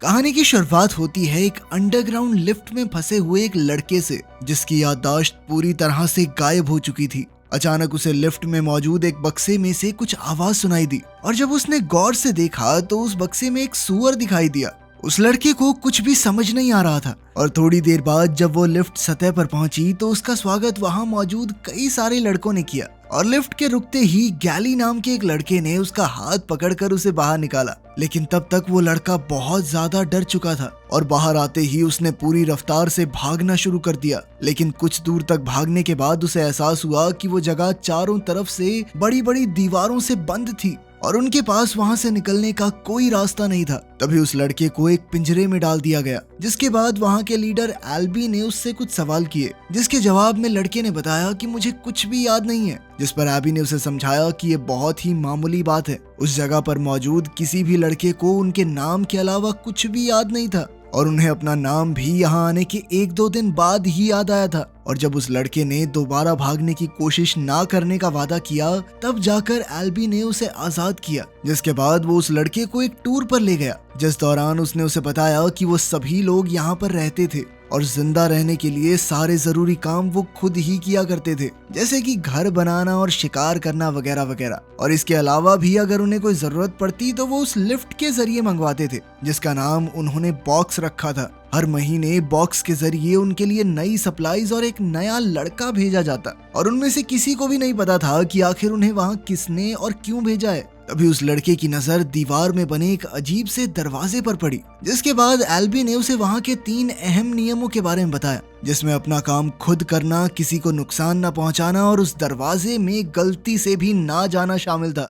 कहानी की शुरुआत होती है एक अंडरग्राउंड लिफ्ट में फंसे हुए एक लड़के से, जिसकी याददाश्त पूरी तरह से गायब हो चुकी थी। अचानक उसे लिफ्ट में मौजूद एक बक्से में से कुछ आवाज सुनाई दी और जब उसने गौर से देखा तो उस बक्से में एक सूअर दिखाई दिया। उस लड़के को कुछ भी समझ नहीं आ रहा था और थोड़ी देर बाद जब वो लिफ्ट सतह पर पहुंची तो उसका स्वागत वहां मौजूद कई सारे लड़कों ने किया और लिफ्ट के रुकते ही गैली नाम के एक लड़के ने उसका हाथ पकड़कर उसे बाहर निकाला। लेकिन तब तक वो लड़का बहुत ज्यादा डर चुका था और बाहर आते ही उसने पूरी रफ्तार से भागना शुरू कर दिया। लेकिन कुछ दूर तक भागने के बाद उसे एहसास हुआ कि वो जगह चारों तरफ से बड़ी बड़ी दीवारों से बंद थी और उनके पास वहां से निकलने का कोई रास्ता नहीं था। तभी उस लड़के को एक पिंजरे में डाल दिया गया, जिसके बाद वहां के लीडर एल्बी ने उससे कुछ सवाल किए, जिसके जवाब में लड़के ने बताया कि मुझे कुछ भी याद नहीं है। जिस पर एबी ने उसे समझाया कि ये बहुत ही मामूली बात है। उस जगह पर मौजूद किसी भी लड़के को उनके नाम के अलावा कुछ भी याद नहीं था और उन्हें अपना नाम भी यहाँ आने के 1-2 दिन बाद ही याद आया था। और जब उस लड़के ने दोबारा भागने की कोशिश ना करने का वादा किया तब जाकर एल्बी ने उसे आजाद किया, जिसके बाद वो उस लड़के को एक टूर पर ले गया, जिस दौरान उसने उसे बताया कि वो सभी लोग यहाँ पर रहते थे और जिंदा रहने के लिए सारे जरूरी काम वो खुद ही किया करते थे, जैसे कि घर बनाना और शिकार करना वगैरह वगैरह। और इसके अलावा भी अगर उन्हें कोई जरूरत पड़ती तो वो उस लिफ्ट के जरिए मंगवाते थे, जिसका नाम उन्होंने बॉक्स रखा था। हर महीने बॉक्स के जरिए उनके लिए नई सप्लाईज और एक नया लड़का भेजा जाता और उनमें से किसी को भी नहीं पता था कि आखिर उन्हें वहाँ किसने और क्यों भेजा है। तभी उस लड़के की नजर दीवार में बने एक अजीब से दरवाजे पर पड़ी, जिसके बाद एल्बी ने उसे वहाँ के 3 अहम नियमों के बारे में बताया, जिसमें अपना काम खुद करना, किसी को नुकसान न पहुंचाना और उस दरवाजे में गलती से भी ना जाना शामिल था।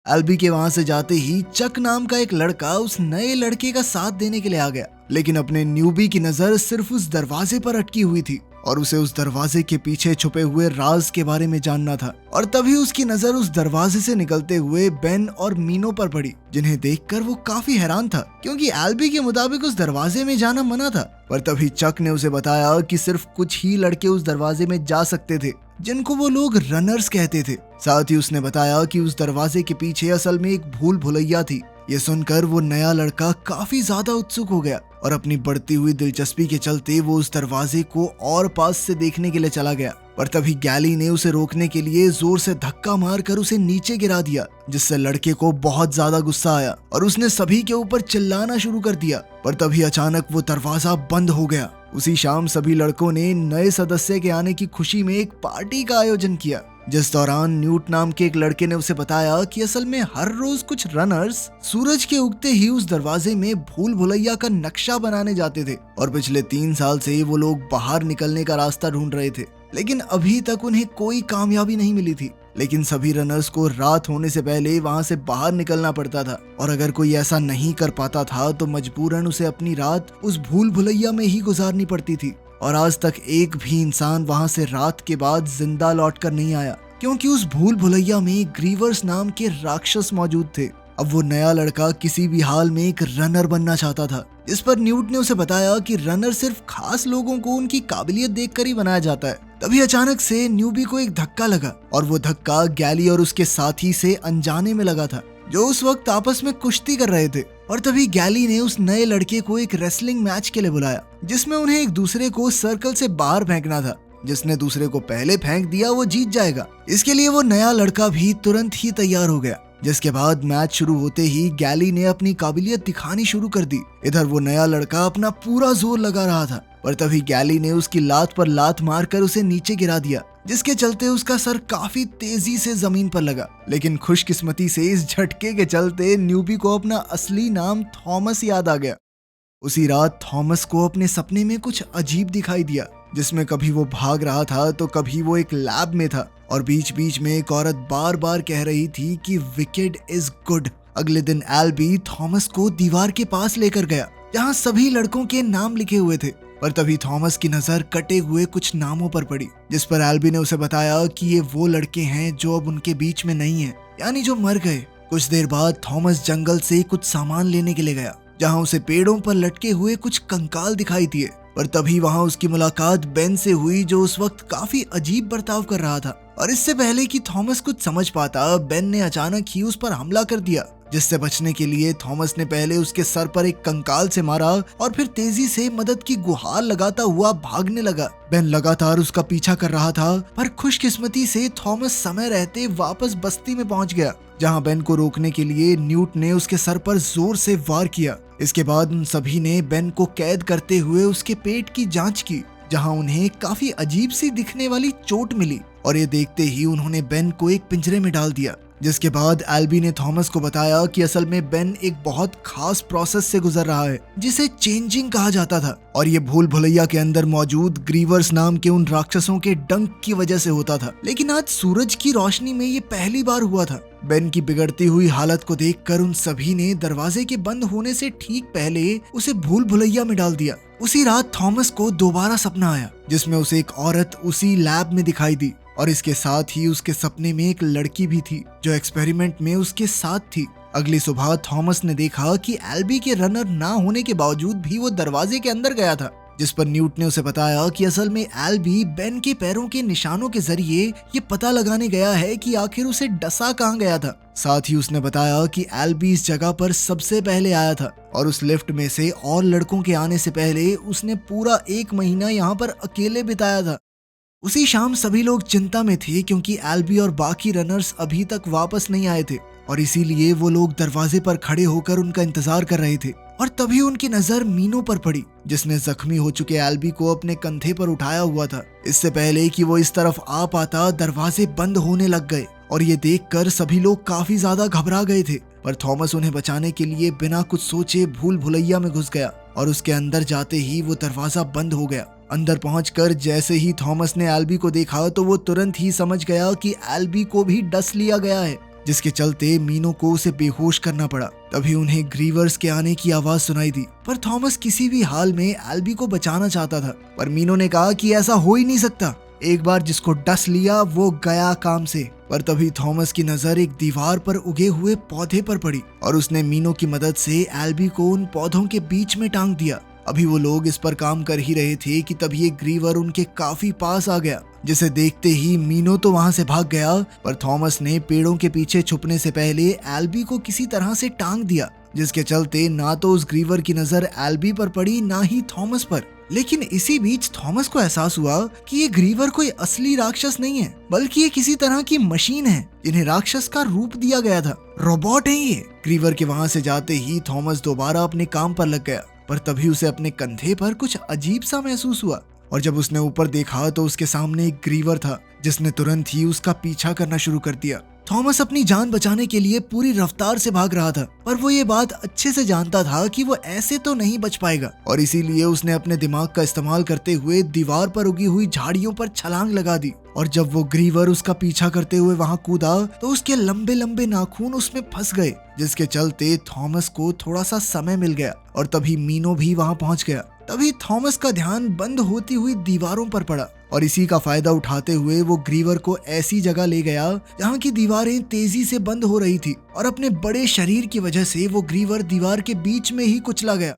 एल्बी के वहां से जाते ही चक नाम का एक लड़का उस नए लड़के का साथ देने के लिए आ गया, लेकिन अपने न्यूबी की नजर सिर्फ उस दरवाजे पर अटकी हुई थी और उसे उस दरवाजे के पीछे छुपे हुए राज के बारे में जानना था। और तभी उसकी नजर उस दरवाजे से निकलते हुए बेन और मीनो पर पड़ी, जिन्हें देखकर वो काफी हैरान था क्योंकि एल्बी के मुताबिक उस दरवाजे में जाना मना था। पर तभी चक ने उसे बताया कि सिर्फ कुछ ही लड़के उस दरवाजे में जा सकते थे, जिनको वो लोग रनर्स कहते थे। साथ ही उसने बताया कि उस दरवाजे के पीछे असल में एक भूल भुलैया थी। ये सुनकर वो नया लड़का काफी ज्यादा उत्सुक हो गया और अपनी बढ़ती हुई दिलचस्पी के चलते वो उस दरवाजे को और पास से देखने के लिए चला गया। पर तभी गैली ने उसे रोकने के लिए जोर से धक्का मारकर उसे नीचे गिरा दिया, जिससे लड़के को बहुत ज्यादा गुस्सा आया और उसने सभी के ऊपर चिल्लाना शुरू कर दिया। पर तभी अचानक वो दरवाजा बंद हो गया। उसी शाम सभी लड़कों ने नए सदस्य के आने की खुशी में एक पार्टी का आयोजन किया, जिस दौरान न्यूट नाम के एक लड़के ने उसे बताया कि असल में हर रोज कुछ रनर्स सूरज के उगते ही उस दरवाजे में भूल भुलैया का नक्शा बनाने जाते थे और पिछले 3 साल से वो लोग बाहर निकलने का रास्ता ढूंढ रहे थे, लेकिन अभी तक उन्हें कोई कामयाबी नहीं मिली थी। लेकिन सभी रनर्स को रात होने से पहले वहां से बाहर निकलना पड़ता था और अगर कोई ऐसा नहीं कर पाता था तो मजबूरन उसे अपनी रात उस भूल भुलैया में ही गुजारनी पड़ती थी। और आज तक एक भी इंसान वहां से रात के बाद जिंदा लौट कर नहीं आया, क्योंकि उस भूल भुलैया में ग्रीवर्स नाम के राक्षस मौजूद थे। अब वो नया लड़का किसी भी हाल में एक रनर बनना चाहता था, जिस पर न्यूट ने उसे बताया कि रनर सिर्फ खास लोगों को उनकी काबिलियत देखकर ही बनाया जाता है। तभी अचानक से न्यूबी को एक धक्का लगा और वो धक्का गैली और उसके साथी से अनजाने में लगा था, जो उस वक्त आपस में कुश्ती कर रहे थे। और तभी गैली ने उस नए लड़के को एक रेसलिंग मैच के लिए बुलाया, जिसमें उन्हें एक दूसरे को सर्कल से बाहर फेंकना था। जिसने दूसरे को पहले फेंक दिया वो जीत जाएगा। इसके लिए वो नया लड़का भी तुरंत ही तैयार हो गया, जिसके बाद मैच शुरू होते ही गैली ने अपनी काबिलियत दिखानी शुरू कर दी। इधर वो नया लड़का अपना पूरा जोर लगा रहा था, पर तभी गैली ने उसकी लात पर लात मारकर उसे नीचे गिरा दिया, जिसके चलते उसका सर काफी तेजी से जमीन पर लगा। लेकिन खुशकिस्मती से इस झटके के चलते न्यूबी को अपना असली नाम थॉमस याद आ गया। उसी रात थॉमस को अपने सपने में कुछ अजीब दिखाई दिया, जिसमें कभी वो भाग रहा था तो कभी वो एक लैब में था और बीच बीच में एक औरत बार बार कह रही थी कि विकेड इज गुड। अगले दिन एल्बी थॉमस को दीवार के पास लेकर गया, जहाँ सभी लड़कों के नाम लिखे हुए थे। पर तभी थॉमस की नजर कटे हुए कुछ नामों पर पड़ी, जिस पर एल्बी ने उसे बताया कि ये वो लड़के हैं जो अब उनके बीच में नहीं है, यानी जो मर गए। कुछ देर बाद थॉमस जंगल से कुछ सामान लेने के लिए गया, जहाँ उसे पेड़ों पर लटके हुए कुछ कंकाल दिखाई दिए। पर तभी वहां उसकी मुलाकात बेन से हुई, जो उस वक्त काफी अजीब बर्ताव कर रहा था। और इससे पहले कि थॉमस कुछ समझ पाता, बेन ने अचानक ही उस पर हमला कर दिया, जिससे बचने के लिए थॉमस ने पहले उसके सर पर एक कंकाल से मारा और फिर तेजी से मदद की गुहार लगाता हुआ भागने लगा। बेन लगातार उसका पीछा कर रहा था, पर खुशकिस्मती से थॉमस समय रहते वापस बस्ती में पहुंच गया, जहां बेन को रोकने के लिए न्यूट ने उसके सर पर जोर से वार किया। इसके बाद उन सभी ने बेन को कैद करते हुए उसके पेट की जांच की, जहां उन्हें काफी अजीब सी दिखने वाली चोट मिली, और ये देखते ही उन्होंने बेन को एक पिंजरे में डाल दिया। जिसके बाद एल्बी ने थॉमस को बताया कि असल में बेन एक बहुत खास प्रोसेस से गुजर रहा है, जिसे चेंजिंग कहा जाता था, और ये भूल भुलैया के अंदर मौजूद ग्रीवर्स नाम के उन राक्षसों के डंक की वजह से होता था। लेकिन आज सूरज की रोशनी में ये पहली बार हुआ था। बेन की बिगड़ती हुई हालत को देखकर उन सभी ने दरवाजे के बंद होने से ठीक पहले उसे भूल भुलैया में डाल दिया। उसी रात थॉमस को दोबारा सपना आया, जिसमें उसे एक औरत उसी लैब में दिखाई दी, और इसके साथ ही उसके सपने में एक लड़की भी थी जो एक्सपेरिमेंट में उसके साथ थी। अगली सुबह थॉमस ने देखा कि एल्बी के रनर ना होने के बावजूद भी वो दरवाजे के अंदर गया था, जिस पर न्यूट ने उसे बताया कि असल में एल्बी बेन के पैरों के निशानों के जरिए ये पता लगाने गया है कि आखिर उसे डसा कहाँ गया था। साथ ही उसने बताया कि एल्बी इस जगह पर सबसे पहले आया था, और उस लिफ्ट में से और लड़कों के आने से पहले उसने पूरा 1 महीना यहाँ पर अकेले बिताया था। उसी शाम सभी लोग चिंता में थे, क्योंकि एल्बी और बाकी रनर्स अभी तक वापस नहीं आए थे, और इसीलिए वो लोग दरवाजे पर खड़े होकर उनका इंतजार कर रहे थे। और तभी उनकी नजर मीनो पर पड़ी, जिसने जख्मी हो चुके एल्बी को अपने कंधे पर उठाया हुआ था। इससे पहले कि वो इस तरफ आ पाता, दरवाजे बंद होने लग गए, और ये देखकर सभी लोग काफी ज्यादा घबरा गए थे। पर थॉमस उन्हें बचाने के लिए बिना कुछ सोचे भूल भुलैया में घुस गया, और उसके अंदर जाते ही वो दरवाजा बंद हो गया। अंदर पहुंचकर जैसे ही थॉमस ने एल्बी को देखा, तो वो तुरंत ही समझ गया कि एल्बी को भी डस लिया गया है, जिसके चलते मीनो को उसे बेहोश करना पड़ा। तभी उन्हें ग्रीवर्स के आने की आवाज सुनाई दी, पर थॉमस किसी भी हाल में एल्बी को बचाना चाहता था। पर मीनो ने कहा कि ऐसा हो ही नहीं सकता, एक बार जिसको डस लिया वो गया काम से। पर तभी थॉमस की नजर एक दीवार पर उगे हुए पौधे पर पड़ी, और उसने मीनो की मदद से एल्बी को उन पौधों के बीच में टांग दिया। अभी वो लोग इस पर काम कर ही रहे थे कि तभी एक ग्रीवर उनके काफी पास आ गया, जिसे देखते ही मीनो तो वहां से भाग गया, पर थॉमस ने पेड़ों के पीछे छुपने से पहले एल्बी को किसी तरह से टांग दिया, जिसके चलते ना तो उस ग्रीवर की नजर एल्बी पर पड़ी, ना ही थॉमस पर। लेकिन इसी बीच थॉमस को एहसास हुआ कि ये ग्रीवर कोई असली राक्षस नहीं है, बल्कि ये किसी तरह की मशीन है, जिन्हें राक्षस का रूप दिया गया था। रोबोट है ये। ग्रीवर के वहां से जाते ही थॉमस दोबारा अपने काम पर लग गया, पर तभी उसे अपने कंधे पर कुछ अजीब सा महसूस हुआ, और जब उसने ऊपर देखा तो उसके सामने एक ग्रीवर था, जिसने तुरंत ही उसका पीछा करना शुरू कर दिया। थॉमस अपनी जान बचाने के लिए पूरी रफ्तार से भाग रहा था, पर वो ये बात अच्छे से जानता था कि वो ऐसे तो नहीं बच पाएगा, और इसीलिए उसने अपने दिमाग का इस्तेमाल करते हुए दीवार पर उगी हुई झाड़ियों पर छलांग लगा दी। और जब वो ग्रीवर उसका पीछा करते हुए वहां कूदा, तो उसके लंबे लंबे नाखून उसमें फंस गए, जिसके चलते थॉमस को थोड़ा सा समय मिल गया, और तभी मीनो भी वहां पहुंच गया। तभी थॉमस का ध्यान बंद होती हुई दीवारों पर पड़ा, और इसी का फायदा उठाते हुए वो ग्रीवर को ऐसी जगह ले गया जहाँ की दीवारें तेजी से बंद हो रही थी, और अपने बड़े शरीर की वजह से वो ग्रीवर दीवार के बीच में ही कुचला गया।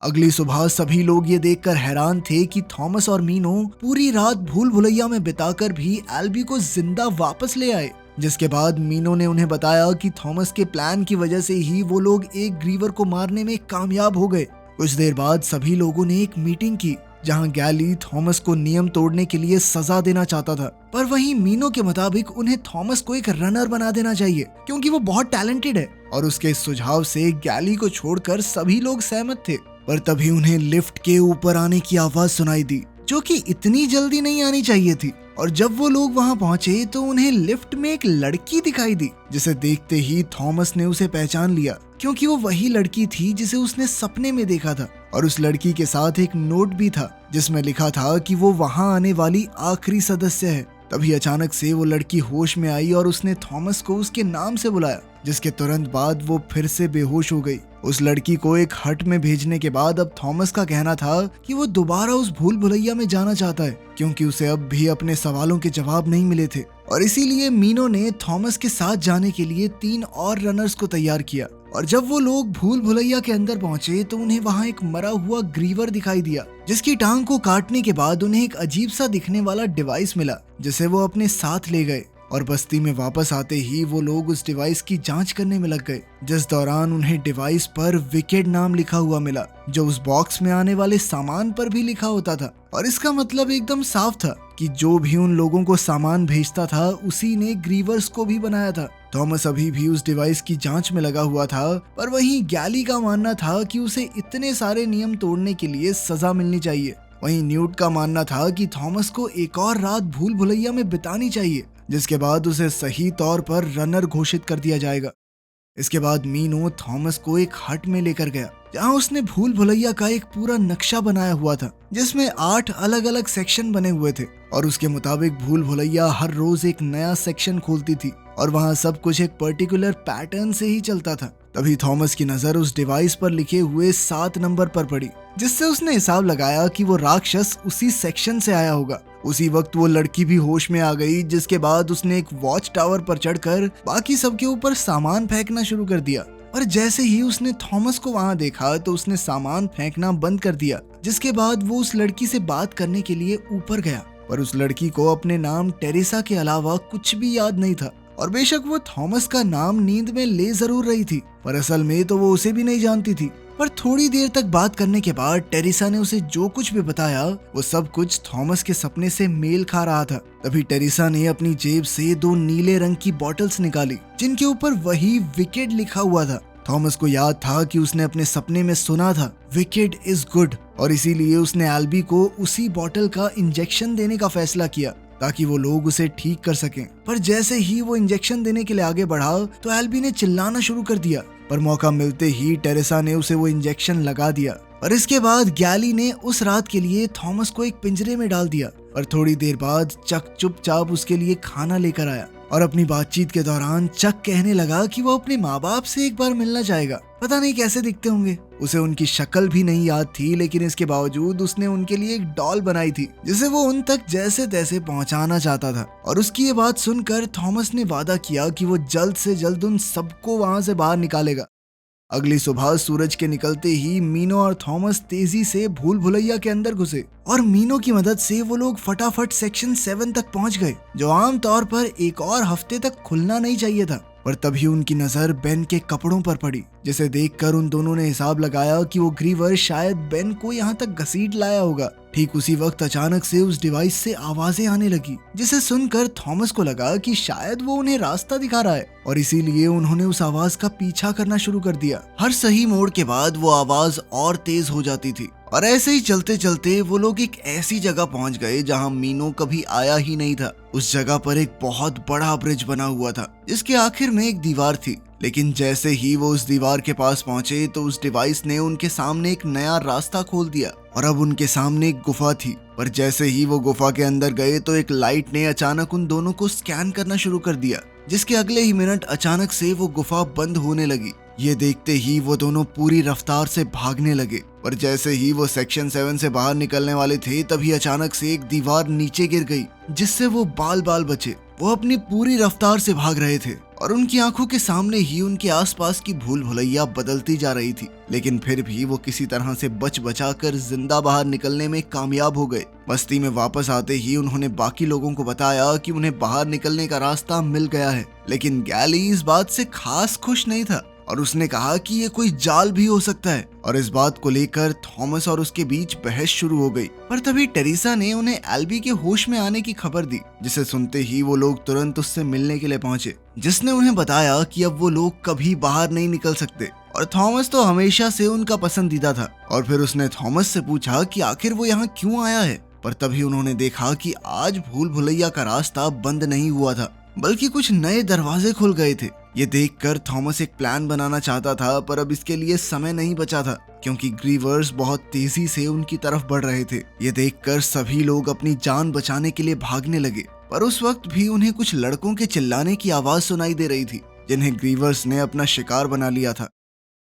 अगली सुबह सभी लोग ये देखकर हैरान थे कि थॉमस और मीनो पूरी रात भूल भुलैया में बिताकर भी एल्बी को जिंदा वापस ले आए। जिसके बाद मीनो ने उन्हें बताया कि थॉमस के प्लान की वजह से ही वो लोग एक ग्रीवर को मारने में कामयाब हो गए। कुछ देर बाद सभी लोगों ने एक मीटिंग की, जहां गैली थॉमस को नियम तोड़ने के लिए सजा देना चाहता था, पर वहीं मीनो के मुताबिक उन्हें थॉमस को एक रनर बना देना चाहिए, क्योंकि वो बहुत टैलेंटेड है। और उसके इस सुझाव से गैली को छोड़कर सभी लोग सहमत थे। पर तभी उन्हें लिफ्ट के ऊपर आने की आवाज सुनाई दी, जो कि इतनी जल्दी नहीं आनी चाहिए थी। और जब वो लोग वहां पहुंचे तो उन्हें लिफ्ट में एक लड़की दिखाई दी, जिसे देखते ही थॉमस ने उसे पहचान लिया, क्योंकि वो वही लड़की थी जिसे उसने सपने में देखा था। और उस लड़की के साथ एक नोट भी था, जिसमें लिखा था कि वो वहां आने वाली आखिरी सदस्य है। तभी अचानक से वो लड़की होश में आई और उसने थॉमस को उसके नाम से बुलाया, जिसके तुरंत बाद वो फिर से बेहोश हो गई। उस लड़की को एक हट में भेजने के बाद अब थॉमस का कहना था कि वो दोबारा उस भूल भुलैया में जाना चाहता है, क्योंकि उसे अब भी अपने सवालों के जवाब नहीं मिले थे। और इसीलिए मीनो ने थॉमस के साथ जाने के लिए 3 और रनर्स को तैयार किया। और जब वो लोग भूल भुलैया के अंदर पहुंचे तो उन्हें वहां एक मरा हुआ ग्रीवर दिखाई दिया, जिसकी टांग को काटने के बाद उन्हें एक अजीब सा दिखने वाला डिवाइस मिला, जिसे वो अपने साथ ले गए। और बस्ती में वापस आते ही वो लोग उस डिवाइस की जांच करने में लग गए, जिस दौरान उन्हें डिवाइस पर विकेड नाम लिखा हुआ मिला, जो उस बॉक्स में आने वाले सामान पर भी लिखा होता था। और इसका मतलब एकदम साफ था कि जो भी उन लोगों को सामान भेजता था उसी ने ग्रीवर्स को भी बनाया था। थॉमस अभी भी उस डिवाइस की जांच में लगा हुआ था, पर वहीं गैली का मानना था कि उसे इतने सारे नियम तोड़ने के लिए सजा मिलनी चाहिए। वहीं न्यूट का मानना था कि थॉमस को एक और रात भूल भुलैया में बितानी चाहिए, जिसके बाद उसे सही तौर पर रनर घोषित कर दिया जाएगा। इसके बाद मीनो थॉमस को एक हट में लेकर गया, जहां उसने भूल भुलैया का एक पूरा नक्शा बनाया हुआ था, जिसमें 8 अलग अलग सेक्शन बने हुए थे। और उसके मुताबिक भूल भुलैया हर रोज एक नया सेक्शन खोलती थी और वहां सब कुछ एक पर्टिकुलर पैटर्न से ही चलता था। तभी थॉमस की नजर उस डिवाइस पर लिखे हुए 7 नंबर पर पड़ी, जिससे उसने हिसाब लगाया कि वो राक्षस उसी सेक्शन से आया होगा। उसी वक्त वो लड़की भी होश में आ गई, जिसके बाद उसने एक वॉच टावर पर चढ़कर बाकी सबके ऊपर सामान फेंकना शुरू कर दिया। और जैसे ही उसने थॉमस को वहां देखा तो उसने सामान फेंकना बंद कर दिया, जिसके बाद वो उस लड़की से बात करने के लिए ऊपर गया। पर उस लड़की को अपने नाम टेरेसा के अलावा कुछ भी याद नहीं था, और बेशक वो थॉमस का नाम नींद में ले जरूर रही थी, पर असल में तो वो उसे भी नहीं जानती थी। पर थोड़ी देर तक बात करने के बाद टेरेसा ने उसे जो कुछ भी बताया वो सब कुछ थॉमस के सपने से मेल खा रहा था। तभी टेरेसा ने अपनी जेब से 2 नीले रंग की बॉटल्स निकाली, जिनके ऊपर वही विकेड लिखा हुआ था। थॉमस को याद था कि उसने अपने सपने में सुना था विकेड इज गुड, और इसीलिए उसने एल्बी को उसी बॉटल का इंजेक्शन देने का फैसला किया ताकि वो लोग उसे ठीक कर सकें। पर जैसे ही वो इंजेक्शन देने के लिए आगे बढ़ा तो एल्बी ने चिल्लाना शुरू कर दिया, पर मौका मिलते ही टेरेसा ने उसे वो इंजेक्शन लगा दिया। और इसके बाद गैली ने उस रात के लिए थॉमस को एक पिंजरे में डाल दिया, और थोड़ी देर बाद चक चुपचाप उसके लिए खाना लेकर आया। और अपनी बातचीत के दौरान चक कहने लगा कि वो अपने माँ बाप से एक बार मिलना चाहेगा। पता नहीं कैसे दिखते होंगे, उसे उनकी शक्ल भी नहीं याद थी, लेकिन इसके बावजूद उसने उनके लिए एक डॉल बनाई थी जिसे वो उन तक जैसे तैसे पहुंचाना चाहता था। और उसकी ये बात सुनकर थॉमस ने वादा किया कि वो जल्द से जल्द उन सबको वहां से बाहर निकालेगा। अगली सुबह सूरज के निकलते ही मीनो और थॉमस तेजी से भूल भुलैया के अंदर घुसे, और मीनो की मदद से वो लोग फटाफट सेक्शन 7 तक पहुंच गए, जो आम तौर पर एक और हफ्ते तक खुलना नहीं चाहिए था। पर तभी उनकी नजर बेन के कपड़ों पर पड़ी, जिसे देखकर उन दोनों ने हिसाब लगाया कि वो ग्रीवर शायद बेन को यहाँ तक घसीट लाया होगा। ठीक उसी वक्त अचानक से उस डिवाइस से आवाजें आने लगी, जिसे सुनकर थॉमस को लगा कि शायद वो उन्हें रास्ता दिखा रहा है, और इसीलिए उन्होंने उस आवाज का पीछा करना शुरू कर दिया। हर सही मोड़ के बाद वो आवाज और तेज हो जाती थी, और ऐसे ही चलते चलते वो लोग एक ऐसी जगह पहुंच गए जहां मीनो कभी आया ही नहीं था। उस जगह पर एक बहुत बड़ा ब्रिज बना हुआ था, जिसके आखिर में एक दीवार थी। लेकिन जैसे ही वो उस दीवार के पास पहुंचे तो उस डिवाइस ने उनके सामने एक नया रास्ता खोल दिया, और अब उनके सामने एक गुफा थी। पर जैसे ही वो गुफा के अंदर गए तो एक लाइट ने अचानक उन दोनों को स्कैन करना शुरू कर दिया, जिसके अगले ही मिनट अचानक से वो गुफा बंद होने लगी। ये देखते ही वो दोनों पूरी रफ्तार से भागने लगे, पर जैसे ही वो सेक्शन 7 से बाहर निकलने वाले थे तभी अचानक से एक दीवार नीचे गिर गई, जिससे वो बाल बाल बचे। वो अपनी पूरी रफ्तार से भाग रहे थे, और उनकी आंखों के सामने ही उनके आसपास की भूल भुलैया बदलती जा रही थी, लेकिन फिर भी वो किसी तरह से बच बचाकर जिंदा बाहर निकलने में कामयाब हो गए। बस्ती में वापस आते ही उन्होंने बाकी लोगों को बताया कि उन्हें बाहर निकलने का रास्ता मिल गया है, लेकिन गैली इस बात से खास खुश नहीं था, और उसने कहा कि ये कोई जाल भी हो सकता है। और इस बात को लेकर थॉमस और उसके बीच बहस शुरू हो गई। पर तभी टेरेसा ने उन्हें एल्बी के होश में आने की खबर दी, जिसे सुनते ही वो लोग तुरंत उससे मिलने के लिए पहुंचे, जिसने उन्हें बताया कि अब वो लोग कभी बाहर नहीं निकल सकते, और थॉमस तो हमेशा से उनका पसंदीदा था। और फिर उसने थॉमस से पूछा कि आखिर वो यहाँ क्यों आया है। पर तभी उन्होंने देखा कि आज भूल भुलैया का रास्ता बंद नहीं हुआ था, बल्कि कुछ नए दरवाजे खुल गए थे। ये देखकर थॉमस एक प्लान बनाना चाहता था, पर अब इसके लिए समय नहीं बचा था, क्योंकि ग्रीवर्स बहुत तेजी से उनकी तरफ बढ़ रहे थे। ये देखकर सभी लोग अपनी जान बचाने के लिए भागने लगे, पर उस वक्त भी उन्हें कुछ लड़कों के चिल्लाने की आवाज सुनाई दे रही थी, जिन्हें ग्रीवर्स ने अपना शिकार बना लिया था।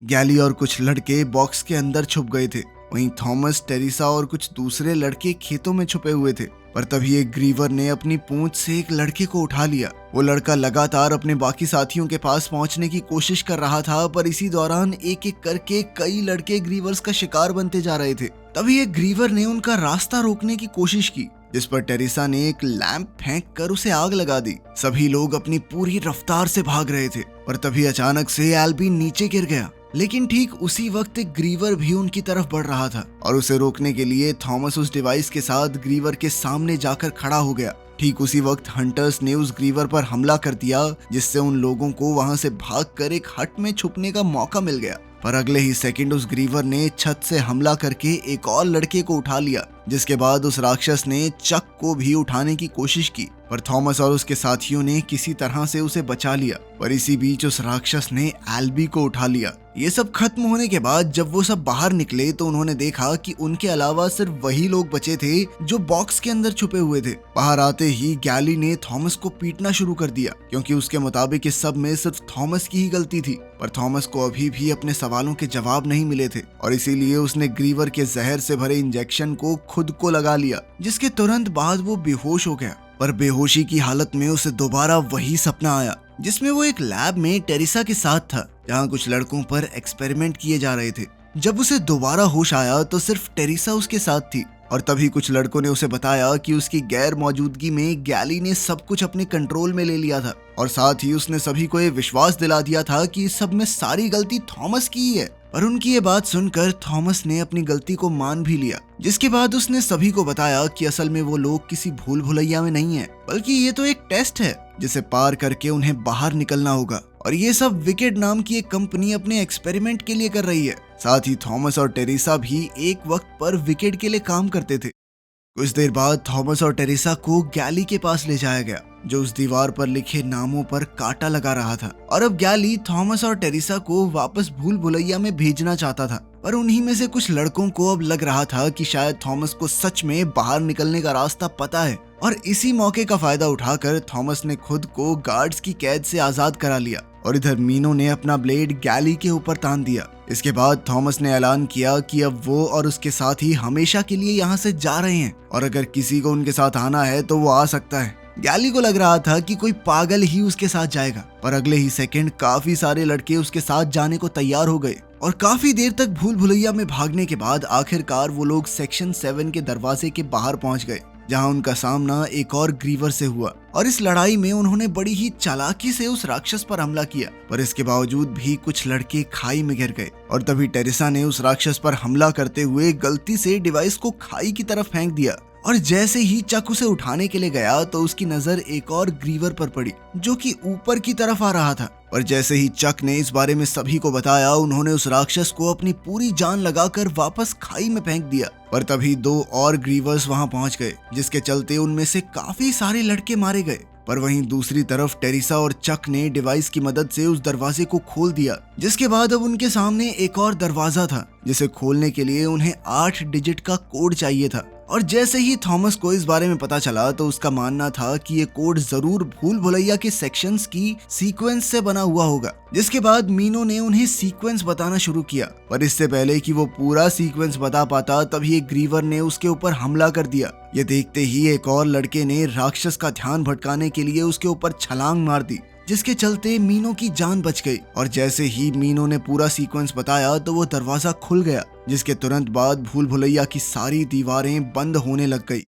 गैली और कुछ लड़के बॉक्स के अंदर छुप गए थे, वहीं थॉमस, टेरिसा और कुछ दूसरे लड़के खेतों में छुपे हुए थे। पर तभी एक ग्रीवर ने अपनी पूंछ से एक लड़के को उठा लिया। वो लड़का लगातार अपने बाकी साथियों के पास पहुंचने की कोशिश कर रहा था, पर इसी दौरान एक एक करके कई लड़के ग्रीवर्स का शिकार बनते जा रहे थे। तभी एक ग्रीवर ने उनका रास्ता रोकने की कोशिश की, जिस पर टेरिसा ने एक लैंप फेंक कर उसे आग लगा दी। सभी लोग अपनी पूरी रफ्तार से भाग रहे थे, पर तभी अचानक से एल्बिन नीचे गिर गया। लेकिन ठीक उसी वक्त एक ग्रीवर भी उनकी तरफ बढ़ रहा था और उसे रोकने के लिए थॉमस उस डिवाइस के साथ ग्रीवर के सामने जाकर खड़ा हो गया। ठीक उसी वक्त हंटर्स ने उस ग्रीवर पर हमला कर दिया, जिससे उन लोगों को वहां से भागकर एक हट में छुपने का मौका मिल गया। पर अगले ही सेकंड उस ग्रीवर ने छत से हमला करके एक और लड़के को उठा लिया, जिसके बाद उस राक्षस ने चक को भी उठाने की कोशिश की, पर थॉमस और उसके साथियों ने किसी तरह से उसे बचा लिया। पर इसी बीच उस राक्षस ने एल्बी को उठा लिया। ये सब खत्म होने के बाद जब वो सब बाहर निकले तो उन्होंने देखा कि उनके अलावा सिर्फ वही लोग बचे थे जो बॉक्स के अंदर छुपे हुए थे। बाहर आते ही गैली ने थॉमस को पीटना शुरू कर दिया, क्योंकि उसके मुताबिक इस सब में सिर्फ थॉमस की ही गलती थी। पर थॉमस को अभी भी अपने सवालों के जवाब नहीं मिले थे और इसीलिए उसने ग्रीवर के जहर से भरे इंजेक्शन को खुद को लगा लिया, जिसके तुरंत बाद वो बेहोश हो गया। पर बेहोशी की हालत में उसे दोबारा वही सपना आया, जिसमें वो एक लैब में टेरिसा के साथ था, जहाँ कुछ लड़कों पर एक्सपेरिमेंट किए जा रहे थे। जब उसे दोबारा होश आया तो सिर्फ टेरिसा उसके साथ थी, और तभी कुछ लड़कों ने उसे बताया कि उसकी गैर मौजूदगी में गैली ने सब कुछ अपने कंट्रोल में ले लिया था, और साथ ही उसने सभी को ये विश्वास दिला दिया था कि इस सब में सारी गलती थॉमस की ही है। और उनकी ये बात सुनकर थॉमस ने अपनी गलती को मान भी लिया, जिसके बाद उसने सभी को बताया कि असल में वो लोग किसी भूल भुलैया में नहीं है, बल्कि ये तो एक टेस्ट है जिसे पार करके उन्हें बाहर निकलना होगा। और ये सब विकेड नाम की एक कंपनी अपने एक्सपेरिमेंट के लिए कर रही है। साथ ही थॉमस और टेरिसा भी एक वक्त पर विकेड के लिए काम करते थे। कुछ देर बाद थॉमस और टेरिसा को गैली के पास ले जाया गया, जो उस दीवार पर लिखे नामों पर कांटा लगा रहा था। और अब गैली थॉमस और टेरिसा को वापस भूल भुलैया में भेजना चाहता था, पर उन्हीं में से कुछ लड़कों को अब लग रहा था कि शायद थॉमस को सच में बाहर निकलने का रास्ता पता है। और इसी मौके का फायदा उठाकर थॉमस ने खुद को गार्ड्स की कैद से आजाद करा लिया, और इधर मीनो ने अपना ब्लेड गैली के ऊपर तान दिया। इसके बाद थॉमस ने ऐलान किया कि अब वो और उसके साथी हमेशा के लिए यहाँ से जा रहे हैं, और अगर किसी को उनके साथ आना है तो वो आ सकता है। गैली को लग रहा था कि कोई पागल ही उसके साथ जाएगा, पर अगले ही सेकंड काफी सारे लड़के उसके साथ जाने को तैयार हो गए, और काफी देर तक भूल भुलैया में भागने के बाद आखिरकार वो लोग सेक्शन 7 के दरवाजे के बाहर पहुंच गए, जहां उनका सामना एक और ग्रीवर से हुआ। और इस लड़ाई में उन्होंने बड़ी ही चालाकी से उस राक्षस पर हमला किया, पर इसके बावजूद भी कुछ लड़के खाई में गिर गए। और तभी टेरिसा ने उस राक्षस पर हमला करते हुए गलती से डिवाइस को खाई की तरफ फेंक दिया, और जैसे ही चक उसे उठाने के लिए गया तो उसकी नजर एक और ग्रीवर पर पड़ी, जो कि ऊपर की तरफ आ रहा था। और जैसे ही चक ने इस बारे में सभी को बताया, उन्होंने उस राक्षस को अपनी पूरी जान लगाकर वापस खाई में फेंक दिया। पर तभी 2 और ग्रीवर्स वहां पहुंच गए, जिसके चलते उनमें से काफी सारे लड़के मारे गए। पर वहीं दूसरी तरफ टेरिसा और चक ने डिवाइस की मदद से उस दरवाजे को खोल दिया, जिसके बाद अब उनके सामने एक और दरवाजा था, जिसे खोलने के लिए उन्हें 8 डिजिट का कोड चाहिए था। और जैसे ही थॉमस को इस बारे में पता चला तो उसका मानना था कि ये कोड जरूर भूल भुलैया के सेक्शंस की सीक्वेंस से बना हुआ होगा। जिसके बाद मीनो ने उन्हें सीक्वेंस बताना शुरू किया, पर इससे पहले कि वो पूरा सीक्वेंस बता पाता तभी एक ग्रीवर ने उसके ऊपर हमला कर दिया। ये देखते ही एक और लड़के ने राक्षस का ध्यान भटकाने के लिए उसके ऊपर छलांग मार दी, जिसके चलते मीनो की जान बच गई। और जैसे ही मीनो ने पूरा सीक्वेंस बताया तो वो दरवाजा खुल गया, जिसके तुरंत बाद भूल भुलैया की सारी दीवारें बंद होने लग गई।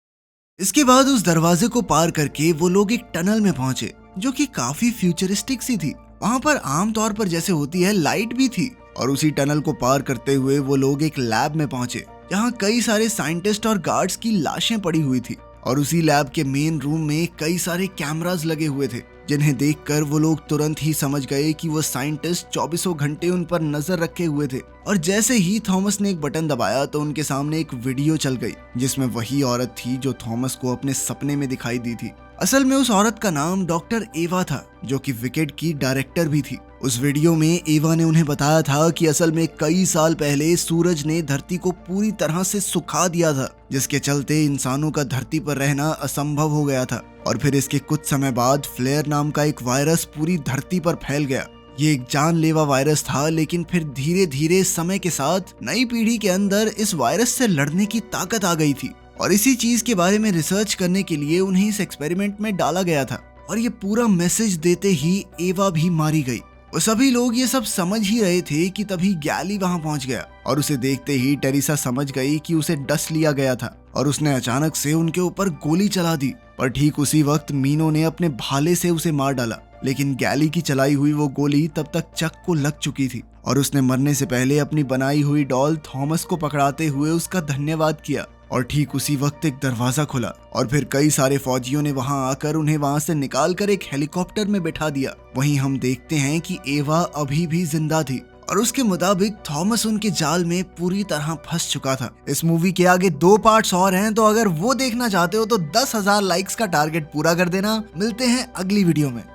इसके बाद उस दरवाजे को पार करके वो लोग एक टनल में पहुंचे, जो कि काफी फ्यूचरिस्टिक सी थी। वहां पर आमतौर पर जैसे होती है लाइट भी थी। और उसी टनल को पार करते हुए वो लोग एक लैब में पहुंचे, जहाँ कई सारे साइंटिस्ट और गार्ड्स की लाशें पड़ी हुई थी। और उसी लैब के मेन रूम में कई सारे कैमरास लगे हुए थे, जिन्हें देखकर वो लोग तुरंत ही समझ गए कि वो साइंटिस्ट 24 घंटे उन पर नजर रखे हुए थे। और जैसे ही थॉमस ने एक बटन दबाया तो उनके सामने एक वीडियो चल गई, जिसमें वही औरत थी जो थॉमस को अपने सपने में दिखाई दी थी। असल में उस औरत का नाम डॉक्टर एवा था, जो कि विकेड की डायरेक्टर भी थी। उस वीडियो में एवा ने उन्हें बताया था कि असल में कई साल पहले सूरज ने धरती को पूरी तरह से सुखा दिया था, जिसके चलते इंसानों का धरती पर रहना असंभव हो गया था। और फिर इसके कुछ समय बाद फ्लेयर नाम का एक वायरस पूरी धरती पर फैल गया, ये एक जानलेवा वायरस था, लेकिन फिर धीरे धीरे समय के साथ नई पीढ़ी के अंदर इस वायरस से लड़ने की ताकत आ गई थी और इसी चीज के बारे में रिसर्च करने के लिए उन्हें इस एक्सपेरिमेंट में डाला गया था। और ये पूरा मैसेज देते ही एवा भी मारी गई। और सभी लोग ये सब समझ ही रहे थे कि तभी गैली वहां पहुंच गया और उसे देखते ही टेरिसा समझ गई कि उसे डस लिया गया था और उसने अचानक से उनके ऊपर गोली चला दी। पर ठीक उसी वक्त मीनो ने अपने भाले से उसे मार डाला, लेकिन गैली की चलाई हुई वो गोली तब तक चक को लग चुकी थी और उसने मरने से पहले अपनी बनाई हुई डॉल थॉमस को पकड़ाते हुए उसका धन्यवाद किया। और ठीक उसी वक्त एक दरवाजा खुला और फिर कई सारे फौजियों ने वहां आकर उन्हें वहां से निकालकर एक हेलीकॉप्टर में बिठा दिया। वहीं हम देखते हैं कि एवा अभी भी जिंदा थी और उसके मुताबिक थॉमस उनके जाल में पूरी तरह फंस चुका था। इस मूवी के आगे 2 पार्ट्स और हैं, तो अगर वो देखना चाहते हो तो 10,000 लाइक्स का टारगेट पूरा कर देना। मिलते हैं अगली वीडियो में।